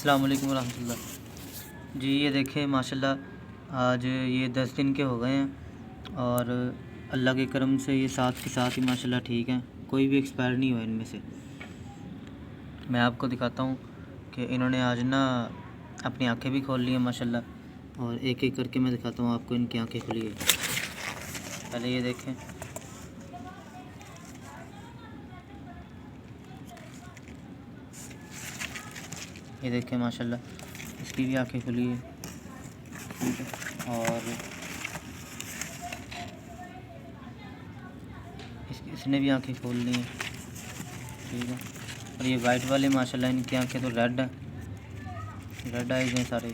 अस्सलाम वालेकुम रहमतुल्लाह। जी ये देखें माशाल्लाह आज ये 10 दिन के हो गए हैं और अल्लाह के करम से ये साथ के साथ ही माशाल्लाह ठीक हैं, कोई भी एक्सपायर नहीं हुआ इनमें से। मैं आपको दिखाता हूँ कि इन्होंने आज ना अपनी आंखें भी खोल ली हैं माशाल्लाह, और एक एक करके मैं दिखाता हूँ आपको इनकी आंखें खुली है। पहले ये देखें, ये देखें माशाल्लाह इसकी भी आंखें खुली है, ठीक है। और इसने भी आंखें खोल ली हैं, ठीक है। और ये वाइट वाले माशाल्लाह इनकी आंखें तो रेड है, रेड आइज हैं सारे।